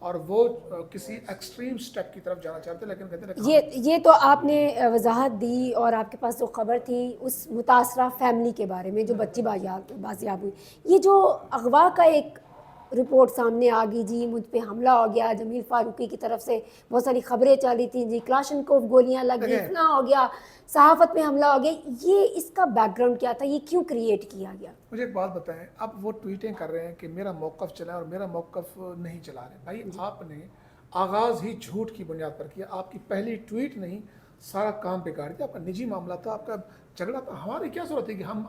اور وہ کسی ایکسٹریم سٹیپ کی طرف جانا چاہتے لیکن کہتے ہیں یہ تو آپ نے وضاحت دی، اور آپ کے پاس جو خبر تھی اس متاثرہ فیملی کے بارے میں جو بچی بازیاب ہوئی، یہ جو اغوا کا ایک رپورٹ سامنے آ گئی، جی مجھ پہ حملہ ہو گیا جمیل فاروقی کی طرف سے، بہت ساری خبریں چلی تھیں، جی کلاشنکوف گولیاں لگ گئی، اتنا ہو گیا، صحافت پہ حملہ ہو گیا، یہ اس کا بیک گراؤنڈ کیا تھا، یہ کیوں کریٹ کیا گیا؟ مجھے ایک بات بتائیں، اب وہ ٹویٹیں کر رہے ہیں کہ میرا موقف چلا اور میرا موقف نہیں چلا رہے. بھائی آپ نے آغاز ہی جھوٹ کی بنیاد پر کیا، آپ کی پہلی ٹویٹ نہیں سارا کام بگاڑ دیا. آپ کا نجی معاملہ تھا، آپ کا جھگڑا تھا، ہماری کیا ضرورت ہے کہ ہم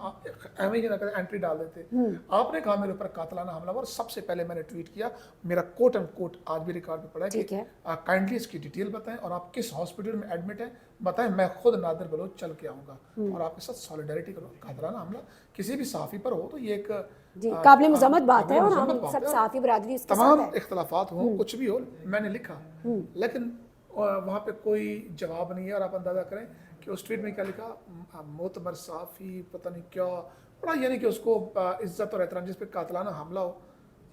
ایم ای انٹری ڈال دیتے. آپ نے کہا میرے اوپر قاتلانہ حملہ، اور سب سے پہلے میں نے ٹویٹ کیا، میرا کوٹ اینڈ کوٹ آج بھی ریکارڈ پہ پڑا ہے کہ کائنڈلی اس کی ڈیٹیل بتائیں اور آپ کس ہاسپٹل میں ایڈمٹ ہیں بتائیں، میں خود نادر بلوچ چل کے آؤں گا اور آپ کے ساتھ سالیڈیرٹی کروں. قاتلانہ حملہ کسی بھی صحافی پر ہو تو یہ ایک قابل مذمت بات ہے، اور ہم سب صحافی برادری اس کے ساتھ تمام ہے. اختلافات ہوں، کچھ بھی ہو، میں نے لکھا، لیکن وہاں پہ کوئی جواب نہیں ہے. اور آپ اندازہ کریں کہ اس ٹویٹ میں کیا لکھا، معتبر صحافی پتہ نہیں کیا بڑا، یعنی کہ اس کو عزت اور احترام، جس پہ قاتلانہ حملہ ہو،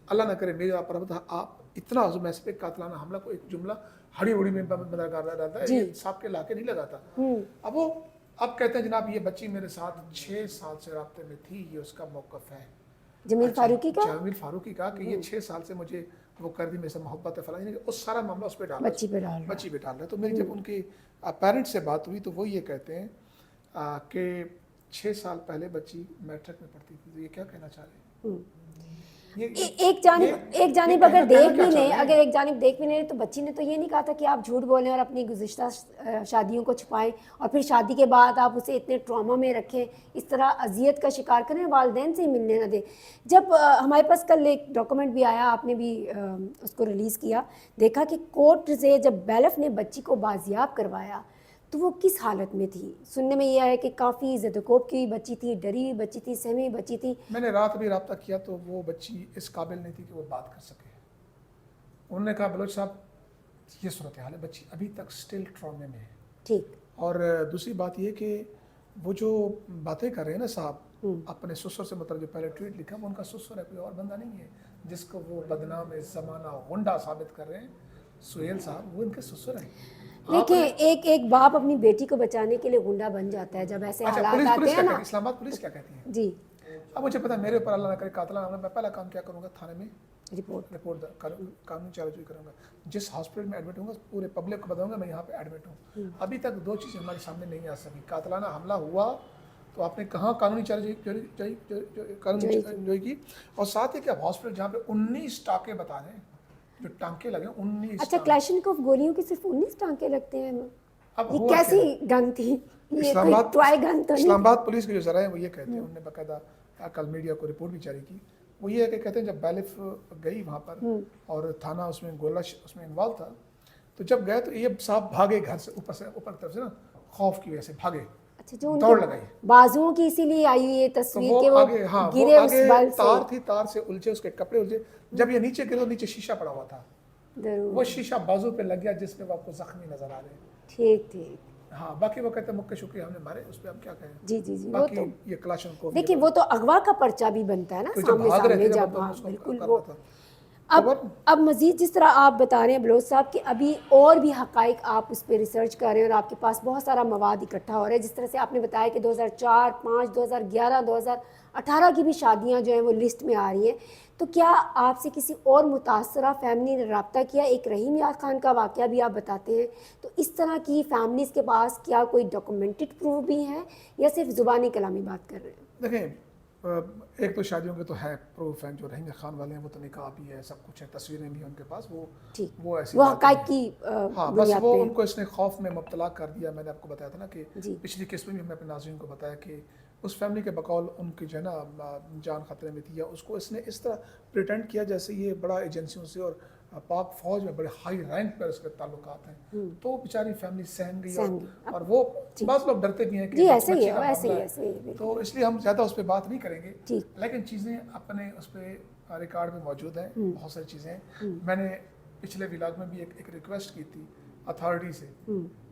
اللہ نہ کرے میرا پربت آپ اتنا عظم ایسے پہ قاتلانہ حملہ کو ایک جملہ ہڑی اڑی میں بدل کر رہتا ہے، یہ صاحب کے لاکے نہیں لگاتا. اب کہتے ہیں جناب یہ بچی میرے ساتھ 6 سال سے رابطے میں تھی، یہ اس کا موقف ہے جمیل فاروقی کا، جمیل فاروقی کا کہ یہ 6 سال سے مجھے وہ کر دی، میرے سے محبت ہے فلاں، یعنی کہ اس سارا معاملہ اس پہ ڈالا، بچی پہ ڈال رہا ہے. تو میری جب ان کی پیرنٹس سے بات ہوئی تو وہ یہ کہتے ہیں کہ 6 سال پہلے بچی میٹرک میں پڑھتی تھی. تو یہ کیا کہنا چاہ رہے ہیں؟ ایک جانب اگر دیکھ بھی لیں تو بچی نے تو یہ نہیں کہا تھا کہ آپ جھوٹ بولیں اور اپنی گزشتہ شادیوں کو چھپائیں اور پھر شادی کے بعد آپ اسے اتنے ٹراما میں رکھیں، اس طرح اذیت کا شکار کریں، والدین سے ہی ملنے نہ دیں. جب ہمارے پاس کل ایک ڈاکومنٹ بھی آیا، آپ نے بھی اس کو ریلیز کیا، دیکھا کہ کورٹ سے جب بیلف نے بچی کو بازیاب کروایا تو وہ کس حالت میں تھی. سننے میں یہ ہے کہ کافی زدوکوب کی بچی تھی، ڈری ہوئی بچی تھی، سہمی ہوئی بچی تھی. میں نے رات بھی رابطہ کیا تو وہ بچی اس قابل نہیں تھی کہ وہ بات کر سکے. انہوں نے کہا بلوچ صاحب یہ صورتحال ہے، بچی ابھی تک سٹل ٹرامے میں ہے. ٹھیک. اور دوسری بات یہ کہ وہ جو باتیں کر رہے ہیں نا صاحب اپنے سسر سے، مطلب جو پہلے ٹویٹ لکھا وہ ان کا سسر ہے، کوئی اور بندہ نہیں ہے جس کو وہ بدنام زمانہ غنڈہ ثابت کر رہے ہیں. سہیل صاحب وہ ان کے سسر ہیں. دیکھیں ایک باپ اپنی بیٹی کو بچانے کے لیے غنڈہ بن جاتا ہے جب ایسے حالات آتے ہیں نا. اسلام آباد پولیس کیا کہتی ہے؟ جی اب مجھے پتا میرے اوپر اللہ نہ کرے قاتلانہ حملہ، میں پہلا کام کیا کروں گا، تھانے میں رپورٹ قانونی چارجی کروں گا. جس ہاسپٹل میں ایڈمٹ ہوں گا پورے پبلک کو بتاؤں گا میں یہاں پہ ایڈمٹ ہوں. ابھی تک 2 چیزیں ہمارے سامنے نہیں آ سکی. قاتلانہ حملہ ہوا تو آپ نے کہاں قانونی چارجی کی، اور ساتھ ہی کہ آپ ہاسپٹل جہاں پہ 19 ٹانکے بتا دیں جو ٹانکے لگے 19. اچھا کلاشنکوف گولیوں کے صرف 19 ٹانکے لگتے ہیں؟ یہ کیسی گن تھی؟ اسلام آباد پولیس کے جو ذرائع ہیں وہ یہ کہتے ہیں، انہوں نے باقاعدہ کل میڈیا کو رپورٹ بھی جاری کی، وہ یہ ہے کہ کہتے ہیں جب بیلف گئی وہاں پر اور تھانہ اس میں گولہ اس میں انوالو تھا، تو جب گئے تو یہ صاحب بھاگے گھر سے اوپر طرف سے نا، خوف کی وجہ سے بھاگے، دوڑ لگائی. بازوؤں کی اسی لیے آئی ہوئی یہ تصویر کہ وہ گرے اس بل سے، تار تھی، تار سے الجھے، اس کے کپڑے الجھے. جب یہ نیچے گرے تو نیچے شیشہ پڑا ہوا تھا، وہ شیشہ بازو پہ لگ گیا جس میں وہ آپ کو زخمی نظر آ رہے ہیں. ٹھیک ٹھیک. ہاں باقی وہ کہتے ہیں مکے شکے ہم نے مارے، اس پہ ہم کیا کہیں. جی باقی یہ کلاشنکوف دیکھیں وہ تو اغوا کا پرچہ بھی بنتا ہے نا سامنے جب بالکل. وہ اب مزید جس طرح آپ بتا رہے ہیں بلوچ صاحب کہ ابھی اور بھی حقائق آپ اس پہ ریسرچ کر رہے ہیں اور آپ کے پاس بہت سارا مواد اکٹھا ہو رہا ہے، جس طرح سے آپ نے بتایا کہ 2004 5 2011 2018 کی بھی شادیاں جو ہیں وہ لسٹ میں آ رہی ہیں. تو کیا آپ سے کسی اور متاثرہ فیملی نے رابطہ کیا؟ ایک رحیم یار خان کا واقعہ بھی آپ بتاتے ہیں، تو اس طرح کی فیملیز کے پاس کیا کوئی ڈاکومنٹڈ پروف بھی ہے یا صرف زبانی کلامی بات کر رہے ہیں؟ دیکھیں ایک تو شادیوں کے تو ہے پروف ہیں، جو رحیم خان والے ہیں وہ تو نکاح بھی ہے، سب کچھ ہے، تصویریں بھی ہیں ان کے پاس، وہ ایسی حقائق کی ہاں بس وہ ان کو اس نے خوف میں مبتلا کر دیا. میں نے آپ کو بتایا تھا نا کہ پچھلی قسط میں بھی ہم نے اپنے ناظرین کو بتایا کہ اس فیملی کے بقول ان کی جو ہے نا جان خطرے میں تھی، یا اس کو اس نے اس طرح پریٹینڈ کیا جیسے یہ بڑا ایجنسیوں سے اور پاک فوج میں بڑے ہائی رینک پر اس کے تعلقات ہیں. تو بیچاری فیملی سہم گئی اور وہ بعض لوگ ڈرتے بھی ہیں کہ تو اس لیے ہم زیادہ اس پہ بات نہیں کریں گے، لیکن چیزیں اپنے اس پہ ریکارڈ میں موجود ہیں، بہت ساری چیزیں. میں نے پچھلے ولاگ میں بھی ایک ریکویسٹ کی تھی اتھارٹی سے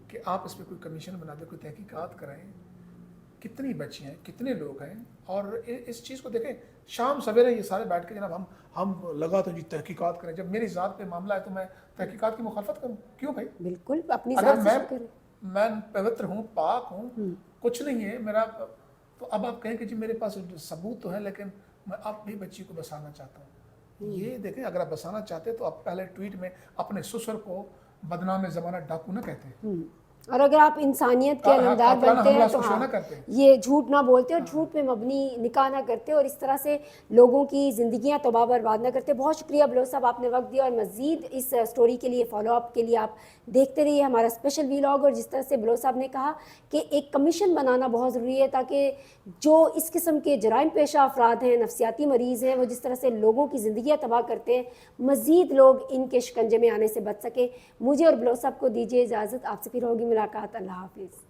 کہ آپ اس پہ کوئی کمیشن بنا دیں، کوئی تحقیقات کرائیں. کتنی بچی ہیں, کتنے لوگ ہیں, اور اس چیز کو دیکھیں شام سویرے یہ سارے بیٹھ کے جناب ہم لگا تو جی تحقیقات کریں. جب میری ذات پہ معاملہ ہے تو میں تحقیقات کی مخالفت کروں کیوں بھائی؟ بالکل اپنی اگر ذات سے شروع کریں. میں پوتر ہوں, پاک ہوں, کچھ نہیں ہے میرا, تو اب آپ کہیں کہ جی میرے پاس ثبوت تو ہے لیکن میں اب بھی بچی کو بسانا چاہتا ہوں. یہ دیکھیں اگر آپ بسانا چاہتے تو آپ پہلے ٹویٹ میں اپنے سسر کو بدنام زمانہ ڈاکو نہ کہتے, اور اگر آپ انسانیت کے علمدار قاتلانہ بنتے ہیں حملہ تو سوچو ہاں نہ کرتے. یہ جھوٹ نہ بولتے اور جھوٹ پہ مبنی نکاح نہ کرتے اور اس طرح سے لوگوں کی زندگیاں تباہ برباد نہ کرتے. بہت شکریہ بلوچ صاحب, آپ نے وقت دیا, اور مزید اس سٹوری کے لیے فالو اپ کے لیے آپ دیکھتے رہیے ہمارا اسپیشل ویلاگ. اور جس طرح سے بلوچ صاحب نے کہا کہ ایک کمیشن بنانا بہت ضروری ہے تاکہ جو اس قسم کے جرائم پیشہ افراد ہیں, نفسیاتی مریض ہیں, وہ جس طرح سے لوگوں کی زندگیاں تباہ کرتے ہیں, مزید لوگ ان کے شکنجے میں آنے سے بچ سکیں. مجھے اور بلوچ صاحب کو دیجیے اجازت, آپ سے پھر ہوگی ملاقات. اللہ حافظ.